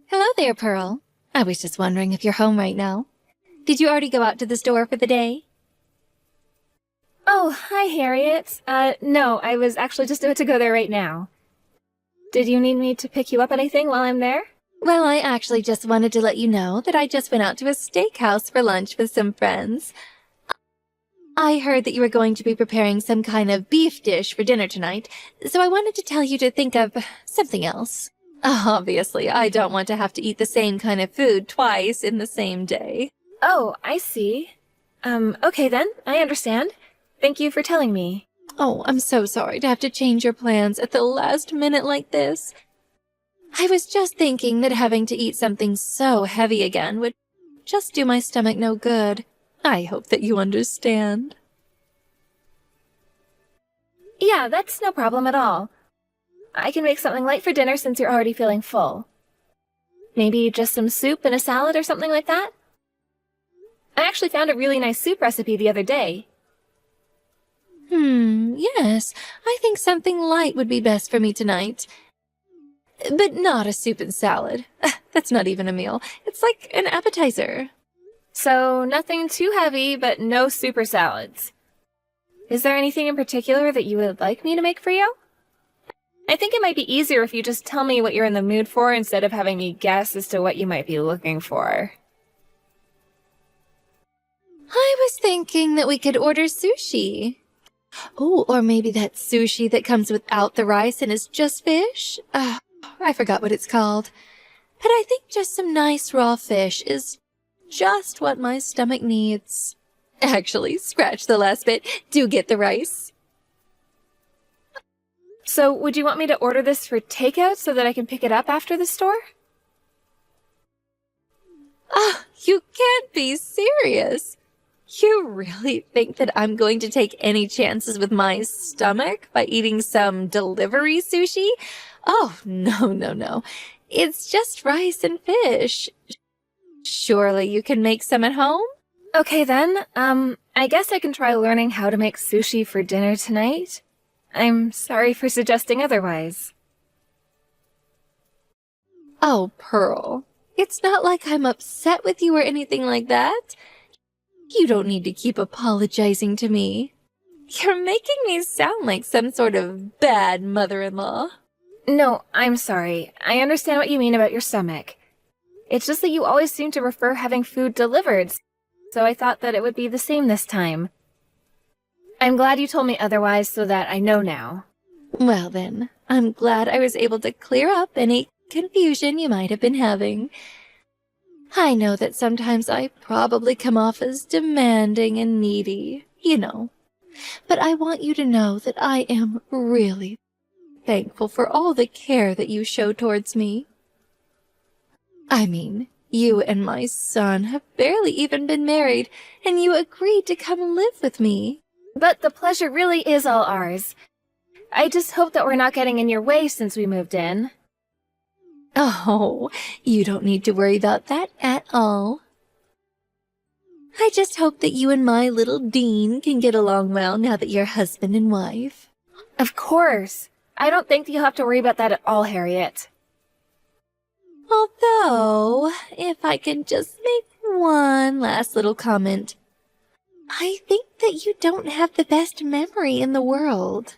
Hello there, Pearl. I was just wondering if you're home right now. Did you already go out to the store for the day? Oh, hi, Harriet. No, I was actually just about to go there right now. Did you need me to pick you up anything while I'm there? Well, I actually just wanted to let you know that I just went out to a steakhouse for lunch with some friends. I heard that you were going to be preparing some kind of beef dish for dinner tonight, so I wanted to tell you to think of something else. Obviously, I don't want to have to eat the same kind of food twice in the same day. Oh, I see. Okay then, I understand. Thank you for telling me. Oh, I'm so sorry to have to change your plans at the last minute like this. I was just thinking that having to eat something so heavy again would just do my stomach no good. I hope that you understand. Yeah, that's no problem at all. I can make something light for dinner since you're already feeling full. Maybe just some soup and a salad or something like that? I actually found a really nice soup recipe the other day. Yes, I think something light would be best for me tonight. But not a soup and salad. That's not even a meal. It's like an appetizer. So, nothing too heavy, but no super salads. Is there anything in particular that you would like me to make for you? I think it might be easier if you just tell me what you're in the mood for instead of having me guess as to what you might be looking for. I was thinking that we could order sushi. Oh, or maybe that sushi that comes without the rice and is just fish? I forgot what it's called. But I think just some nice raw fish is just what my stomach needs. Actually, scratch the last bit. Do get the rice. So, would you want me to order this for takeout so that I can pick it up after the store? You can't be serious. You really think that I'm going to take any chances with my stomach by eating some delivery sushi? Oh, no. It's just rice and fish. Surely you can make some at home? Okay then, I guess I can try learning how to make sushi for dinner tonight. I'm sorry for suggesting otherwise. Oh, Pearl, it's not like I'm upset with you or anything like that. You don't need to keep apologizing to me. You're making me sound like some sort of bad mother-in-law. No, I'm sorry. I understand what you mean about your stomach. It's just that you always seem to prefer having food delivered, so I thought that it would be the same this time. I'm glad you told me otherwise so that I know now. Well then, I'm glad I was able to clear up any confusion you might have been having. I know that sometimes I probably come off as demanding and needy, you know. But I want you to know that I am really thankful for all the care that you show towards me. I mean, you and my son have barely even been married, and you agreed to come live with me. But the pleasure really is all ours. I just hope that we're not getting in your way since we moved in. Oh, you don't need to worry about that at all. I just hope that you and my little Dean can get along well now that you're husband and wife. Of course. I don't think you'll have to worry about that at all, Harriet. Although, if I can just make one last little comment, I think that you don't have the best memory in the world.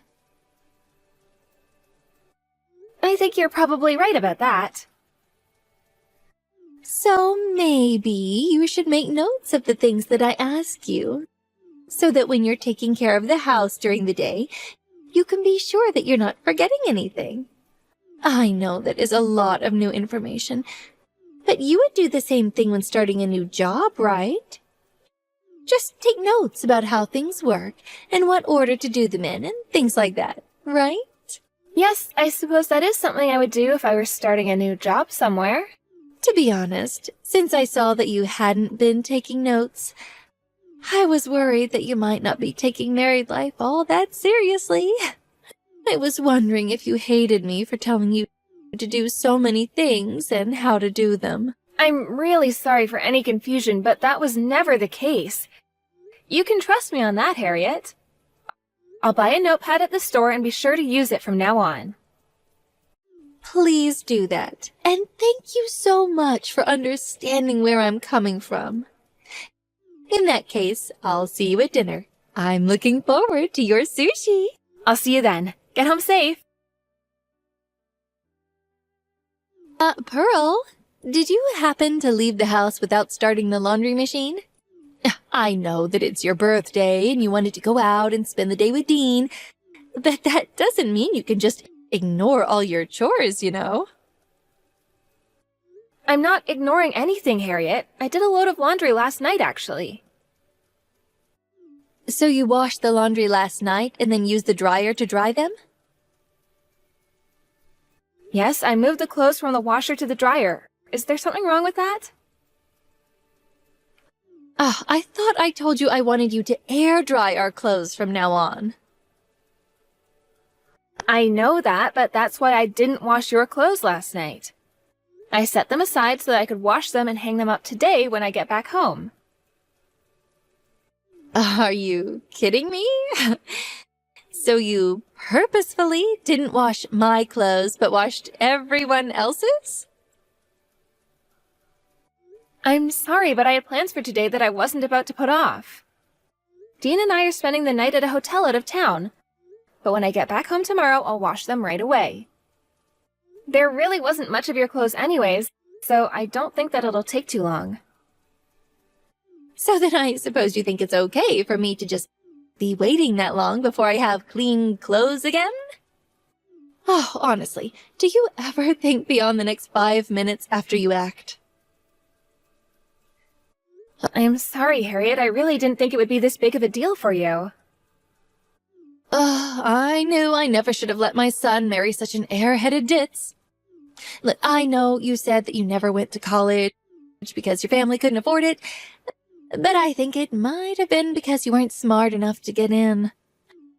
I think you're probably right about that. So maybe you should make notes of the things that I ask you, so that when you're taking care of the house during the day, you can be sure that you're not forgetting anything. I know that is a lot of new information, but you would do the same thing when starting a new job, right? Just take notes about how things work and what order to do them in and things like that, right? Yes, I suppose that is something I would do if I were starting a new job somewhere. To be honest, since I saw that you hadn't been taking notes, I was worried that you might not be taking married life all that seriously. I was wondering if you hated me for telling you to do so many things and how to do them. I'm really sorry for any confusion, but that was never the case. You can trust me on that, Harriet. I'll buy a notepad at the store and be sure to use it from now on. please do that. And thank you so much for understanding where I'm coming from. In that case, I'll see you at dinner. I'm looking forward to your sushi. I'll see you then. Get home safe. Pearl, did you happen to leave the house without starting the laundry machine? I know that it's your birthday and you wanted to go out and spend the day with Dean, but that doesn't mean you can just ignore all your chores, you know? I'm not ignoring anything, Harriet. I did a load of laundry last night, actually. So you washed the laundry last night and then used the dryer to dry them? Yes, I moved the clothes from the washer to the dryer. Is there something wrong with that? I thought I told you I wanted you to air dry our clothes from now on. I know that, but that's why I didn't wash your clothes last night. I set them aside so that I could wash them and hang them up today when I get back home. Are you kidding me? So you purposefully didn't wash my clothes, but washed everyone else's? I'm sorry, but I had plans for today that I wasn't about to put off. Dean and I are spending the night at a hotel out of town, but when I get back home tomorrow, I'll wash them right away. There really wasn't much of your clothes anyways, so I don't think that it'll take too long. So then I suppose you think it's okay for me to just be waiting that long before I have clean clothes again? Oh, honestly, do you ever think beyond the next 5 minutes after you act? I'm sorry, Harriet. I really didn't think it would be this big of a deal for you. I knew I never should have let my son marry such an airheaded ditz. Look, I know you said that you never went to college because your family couldn't afford it, but I think it might have been because you weren't smart enough to get in.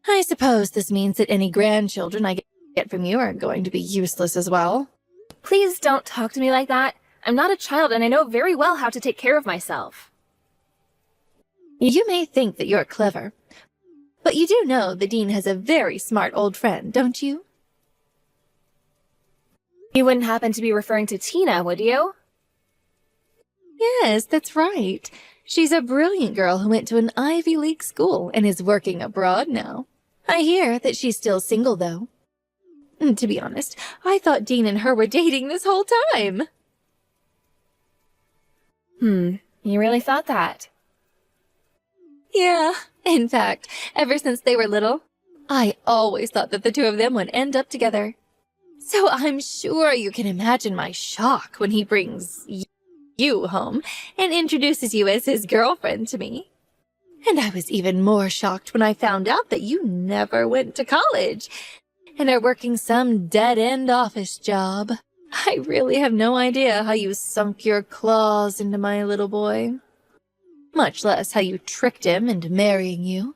I suppose this means that any grandchildren I get from you are going to be useless as well. Please don't talk to me like that. I'm not a child and I know very well how to take care of myself. You may think that you're clever, but you do know the Dean has a very smart old friend, don't you? You wouldn't happen to be referring to Tina, would you? Yes, that's right. She's a brilliant girl who went to an Ivy League school and is working abroad now. I hear that she's still single, though. To be honest, I thought Dean and her were dating this whole time. You really thought that? Yeah, in fact, ever since they were little, I always thought that the two of them would end up together. So I'm sure you can imagine my shock when he brings you home and introduces you as his girlfriend to me. And I was even more shocked when I found out that you never went to college and are working some dead-end office job. I really have no idea how you sunk your claws into my little boy. Much less how you tricked him into marrying you.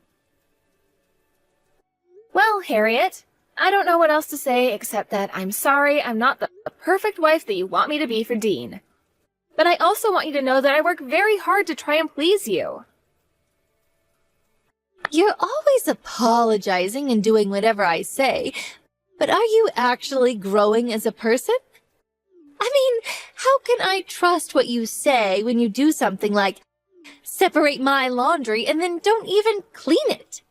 Well, Harriet, I don't know what else to say except that I'm sorry I'm not the perfect wife that you want me to be for Dean. But I also want you to know that I work very hard to try and please you. You're always apologizing and doing whatever I say, but are you actually growing as a person? I mean, how can I trust what you say when you do something like separate my laundry and then don't even clean it?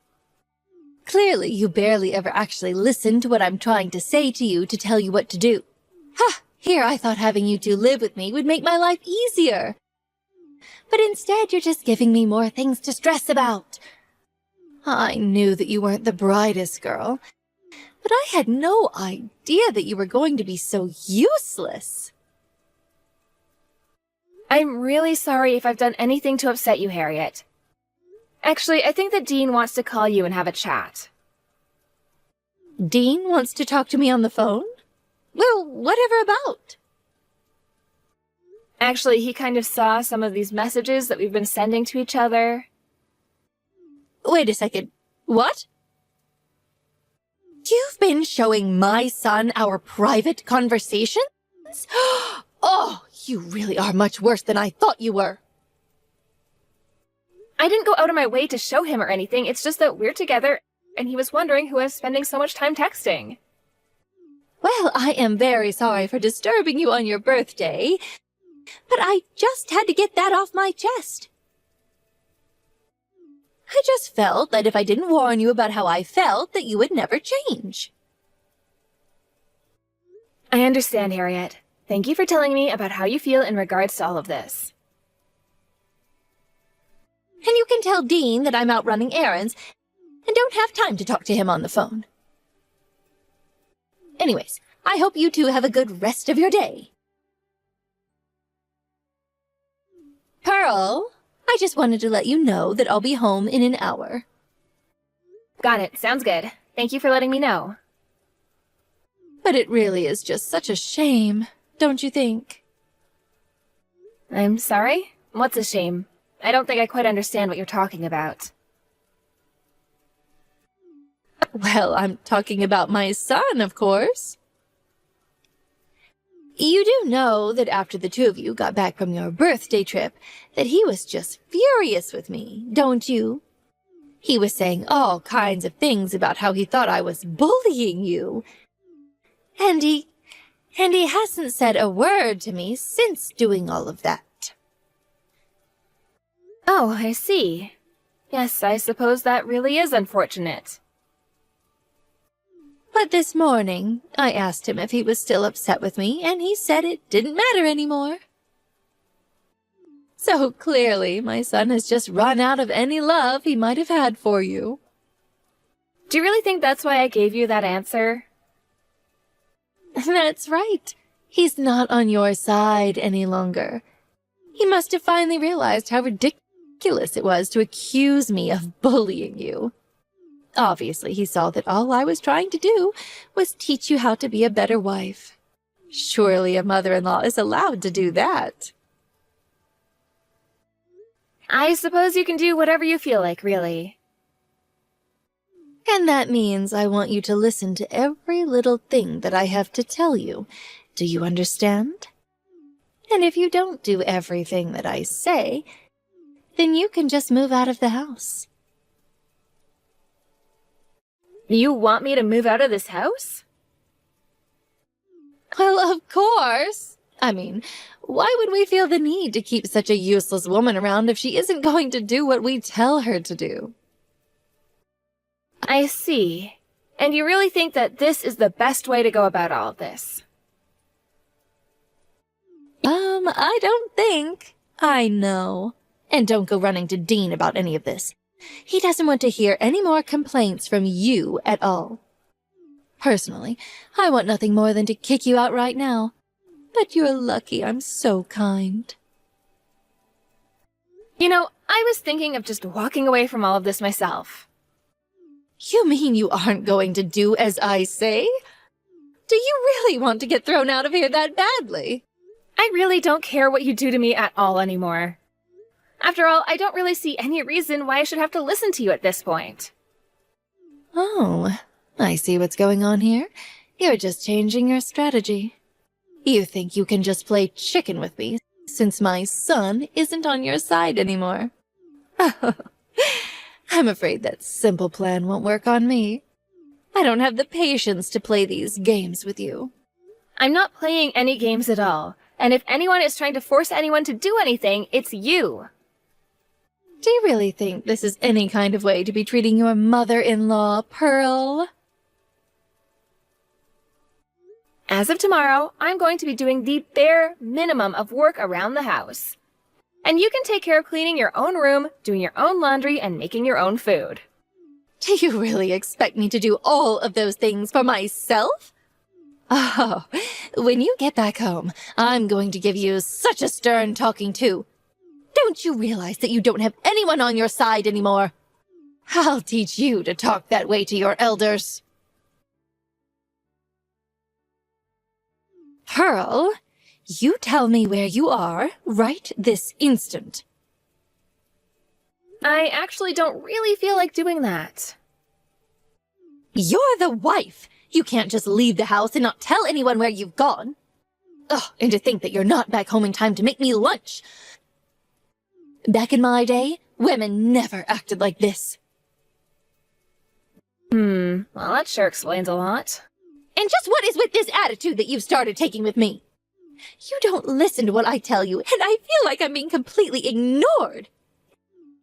Clearly, you barely ever actually listen to what I'm trying to say to you to tell you what to do. Ha! Here I thought having you two live with me would make my life easier. But instead, you're just giving me more things to stress about. I knew that you weren't the brightest girl, but I had no idea that you were going to be so useless. I'm really sorry if I've done anything to upset you, Harriet. Actually, I think that Dean wants to call you and have a chat. Dean wants to talk to me on the phone? Well, whatever about? Actually, he kind of saw some of these messages that we've been sending to each other. Wait a second. What? You've been showing my son our private conversations? Oh, you really are much worse than I thought you were. I didn't go out of my way to show him or anything. It's just that we're together, and he was wondering who I was spending so much time texting. Well, I am very sorry for disturbing you on your birthday, but I just had to get that off my chest. I just felt that if I didn't warn you about how I felt, that you would never change. I understand, Harriet. Thank you for telling me about how you feel in regards to all of this. And you can tell Dean that I'm out running errands and don't have time to talk to him on the phone. Anyways, I hope you two have a good rest of your day. Pearl, I just wanted to let you know that I'll be home in an hour. Got it. Sounds good. Thank you for letting me know. But it really is just such a shame, don't you think? I'm sorry? What's a shame? I don't think I quite understand what you're talking about. Well, I'm talking about my son, of course. You do know that after the two of you got back from your birthday trip, that he was just furious with me, don't you? He was saying all kinds of things about how he thought I was bullying you. And he hasn't said a word to me since doing all of that. Oh, I see. Yes, I suppose that really is unfortunate. But this morning, I asked him if he was still upset with me, and he said it didn't matter anymore. So clearly, my son has just run out of any love he might have had for you. Do you really think that's why I gave you that answer? That's right. He's not on your side any longer. He must have finally realized how ridiculous it was to accuse me of bullying you. Obviously, he saw that all I was trying to do was teach you how to be a better wife. Surely a mother-in-law is allowed to do that. I suppose you can do whatever you feel like, really. And that means I want you to listen to every little thing that I have to tell you. Do you understand? And if you don't do everything that I say, then you can just move out of the house. You want me to move out of this house? Well, of course. I mean, why would we feel the need to keep such a useless woman around if she isn't going to do what we tell her to do? I see. And you really think that this is the best way to go about all of this? I don't think. I know. And don't go running to Dean about any of this. He doesn't want to hear any more complaints from you at all. Personally, I want nothing more than to kick you out right now. But you're lucky I'm so kind. You know, I was thinking of just walking away from all of this myself. You mean you aren't going to do as I say? Do you really want to get thrown out of here that badly? I really don't care what you do to me at all anymore. After all, I don't really see any reason why I should have to listen to you at this point. Oh, I see what's going on here. You're just changing your strategy. You think you can just play chicken with me since my son isn't on your side anymore. I'm afraid that simple plan won't work on me. I don't have the patience to play these games with you. I'm not playing any games at all, and if anyone is trying to force anyone to do anything, it's you. Do you really think this is any kind of way to be treating your mother-in-law, Pearl? As of tomorrow, I'm going to be doing the bare minimum of work around the house. And you can take care of cleaning your own room, doing your own laundry, and making your own food. Do you really expect me to do all of those things for myself? Oh, when you get back home, I'm going to give you such a stern talking to. Don't you realize that you don't have anyone on your side anymore? I'll teach you to talk that way to your elders. Pearl, you tell me where you are right this instant. I actually don't really feel like doing that. You're the wife. You can't just leave the house and not tell anyone where you've gone. Oh, and to think that you're not back home in time to make me lunch. Back in my day, women never acted like this. Well, that sure explains a lot. And just what is with this attitude that you've started taking with me? You don't listen to what I tell you, and I feel like I'm being completely ignored.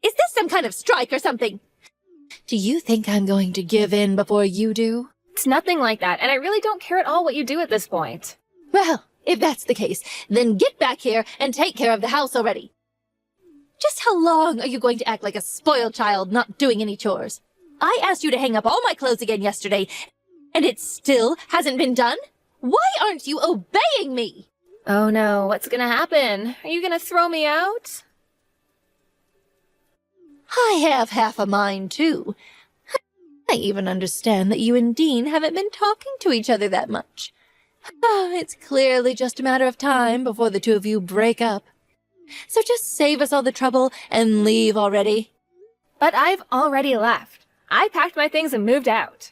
Is this some kind of strike or something? Do you think I'm going to give in before you do? It's nothing like that, and I really don't care at all what you do at this point. Well, if that's the case, then get back here and take care of the house already. Just how long are you going to act like a spoiled child not doing any chores? I asked you to hang up all my clothes again yesterday, and it still hasn't been done? Why aren't you obeying me? Oh no, what's gonna happen? Are you gonna throw me out? I have half a mind, too. I even understand that you and Dean haven't been talking to each other that much. It's clearly just a matter of time before the two of you break up. So just save us all the trouble and leave already. But I've already left. I packed my things and moved out.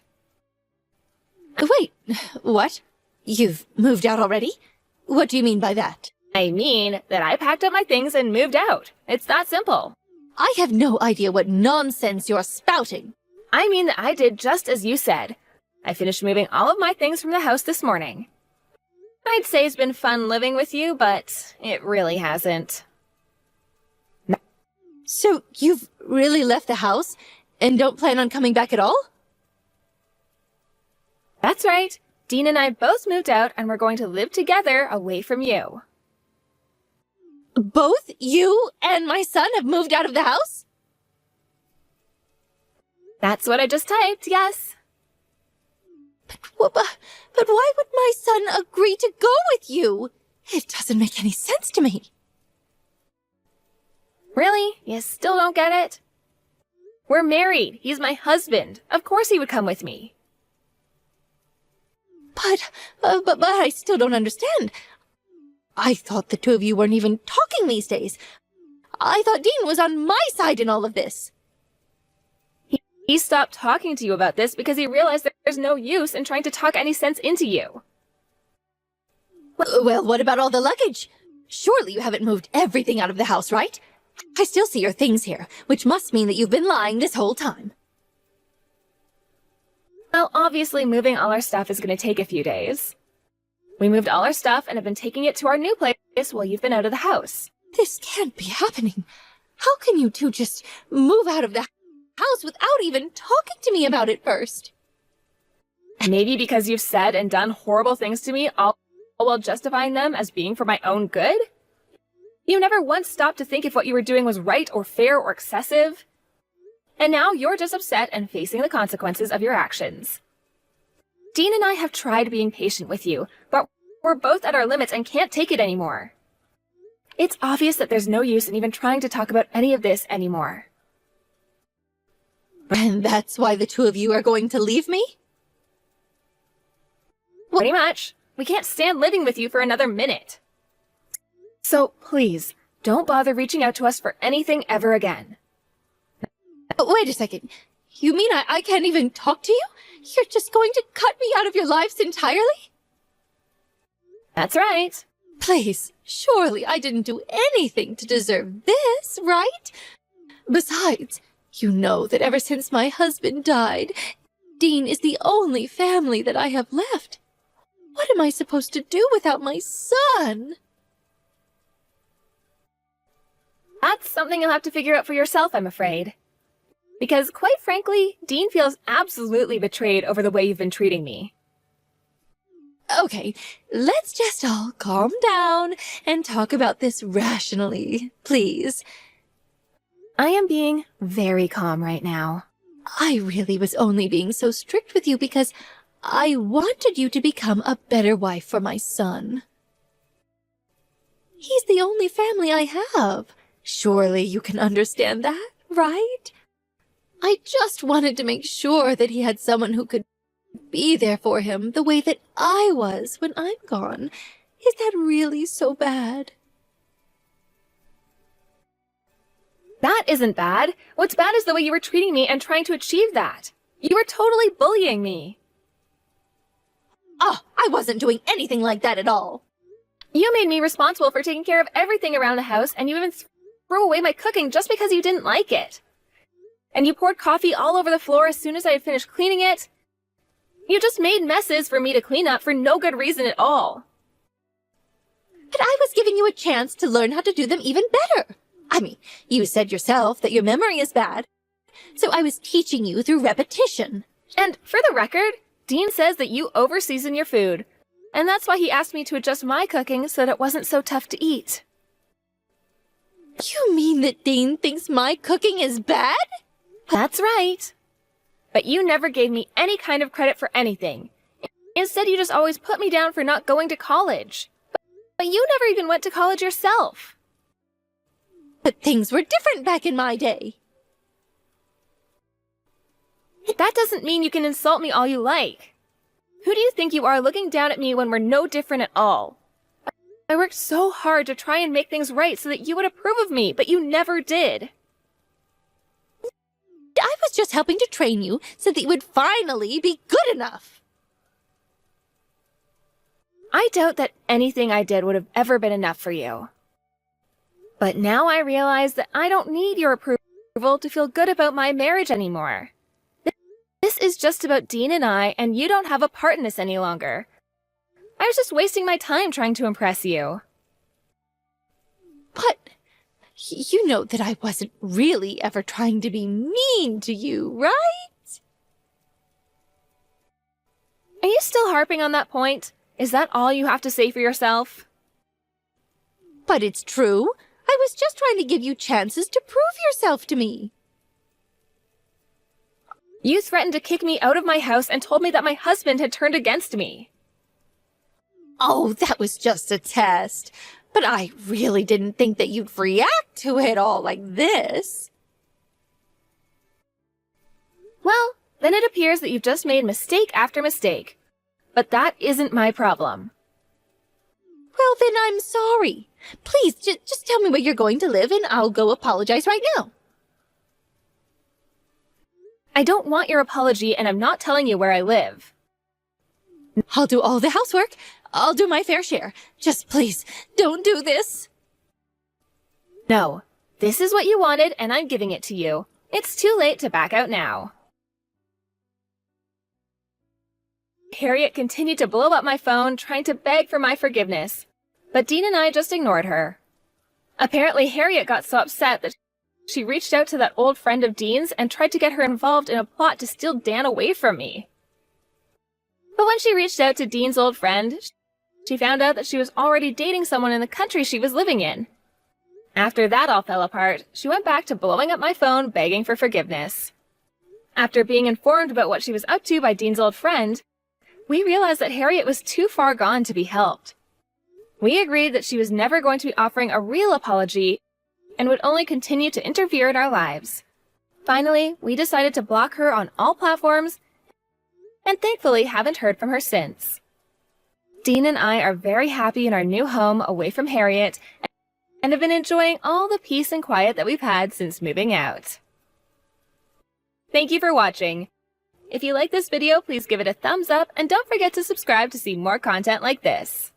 Wait, what? You've moved out already? What do you mean by that? I mean that I packed up my things and moved out. It's that simple. I have no idea what nonsense you're spouting. I mean that I did just as you said. I finished moving all of my things from the house this morning. I'd say it's been fun living with you, but it really hasn't. So you've really left the house and don't plan on coming back at all? That's right. Dean and I both moved out and we're going to live together away from you. Both you and my son have moved out of the house? That's what I just typed, yes. But why would my son agree to go with you? It doesn't make any sense to me. Really? You still don't get it? We're married. He's my husband. Of course he would come with me. But I still don't understand. I thought the two of you weren't even talking these days. I thought Dean was on my side in all of this. He stopped talking to you about this because he realized that there's no use in trying to talk any sense into you. Well, what about all the luggage? Surely you haven't moved everything out of the house, right? I still see your things here, which must mean that you've been lying this whole time. Well, obviously moving all our stuff is going to take a few days. We moved all our stuff and have been taking it to our new place while you've been out of the house. This can't be happening. How can you two just move out of the house without even talking to me about it first? Maybe because you've said and done horrible things to me, all while justifying them as being for my own good? You never once stopped to think if what you were doing was right or fair or excessive. And now you're just upset and facing the consequences of your actions. Dean and I have tried being patient with you, but we're both at our limits and can't take it anymore. It's obvious that there's no use in even trying to talk about any of this anymore. And that's why the two of you are going to leave me? Pretty much. We can't stand living with you for another minute. So please, don't bother reaching out to us for anything ever again. Wait a second. You mean I can't even talk to you? You're just going to cut me out of your lives entirely? That's right. Please, surely I didn't do anything to deserve this, right? Besides, you know that ever since my husband died, Dean is the only family that I have left. What am I supposed to do without my son? That's something you'll have to figure out for yourself, I'm afraid. Because, quite frankly, Dean feels absolutely betrayed over the way you've been treating me. Okay, let's just all calm down and talk about this rationally, please. I am being very calm right now. I really was only being so strict with you because I wanted you to become a better wife for my son. He's the only family I have. Surely you can understand that, right? I just wanted to make sure that he had someone who could be there for him the way that I was when I'm gone. Is that really so bad? That isn't bad. What's bad is the way you were treating me and trying to achieve that. You were totally bullying me. Oh, I wasn't doing anything like that at all. You made me responsible for taking care of everything around the house, and you even threw away my cooking just because you didn't like it. And you poured coffee all over the floor as soon as I had finished cleaning it. You just made messes for me to clean up for no good reason at all. But I was giving you a chance to learn how to do them even better. I mean, you said yourself that your memory is bad, so I was teaching you through repetition. And for the record, Dean says that you over-season your food, and that's why he asked me to adjust my cooking so that it wasn't so tough to eat. You mean that Dean thinks my cooking is bad? That's right. But you never gave me any kind of credit for anything. Instead, you just always put me down for not going to college. But you never even went to college yourself. But things were different back in my day. That doesn't mean you can insult me all you like. Who do you think you are looking down at me when we're no different at all? I worked so hard to try and make things right so that you would approve of me, but you never did. I was just helping to train you so that you would finally be good enough. I doubt that anything I did would have ever been enough for you. But now I realize that I don't need your approval to feel good about my marriage anymore. This is just about Dean and I, and you don't have a part in this any longer. I was just wasting my time trying to impress you. But you know that I wasn't really ever trying to be mean to you, right? Are you still harping on that point? Is that all you have to say for yourself? But it's true. I was just trying to give you chances to prove yourself to me. You threatened to kick me out of my house and told me that my husband had turned against me. Oh, that was just a test. But I really didn't think that you'd react to it all like this. Well, then it appears that you've just made mistake after mistake. But that isn't my problem. Well, then I'm sorry. Please, just tell me where you're going to live and I'll go apologize right now. I don't want your apology, and I'm not telling you where I live. I'll do all the housework. I'll do my fair share. Just please, don't do this. No, this is what you wanted, and I'm giving it to you. It's too late to back out now. Harriet continued to blow up my phone, trying to beg for my forgiveness. But Dean and I just ignored her. Apparently, Harriet got so upset that she reached out to that old friend of Dean's and tried to get her involved in a plot to steal Dan away from me. But when she reached out to Dean's old friend, she found out that she was already dating someone in the country she was living in. After that all fell apart, she went back to blowing up my phone, begging for forgiveness. After being informed about what she was up to by Dean's old friend, we realized that Harriet was too far gone to be helped. We agreed that she was never going to be offering a real apology and would only continue to interfere in our lives. Finally, we decided to block her on all platforms, and thankfully haven't heard from her since. Dean and I are very happy in our new home away from Harriet and have been enjoying all the peace and quiet that we've had since moving out. Thank you for watching. If you like this video, please give it a thumbs up and don't forget to subscribe to see more content like this.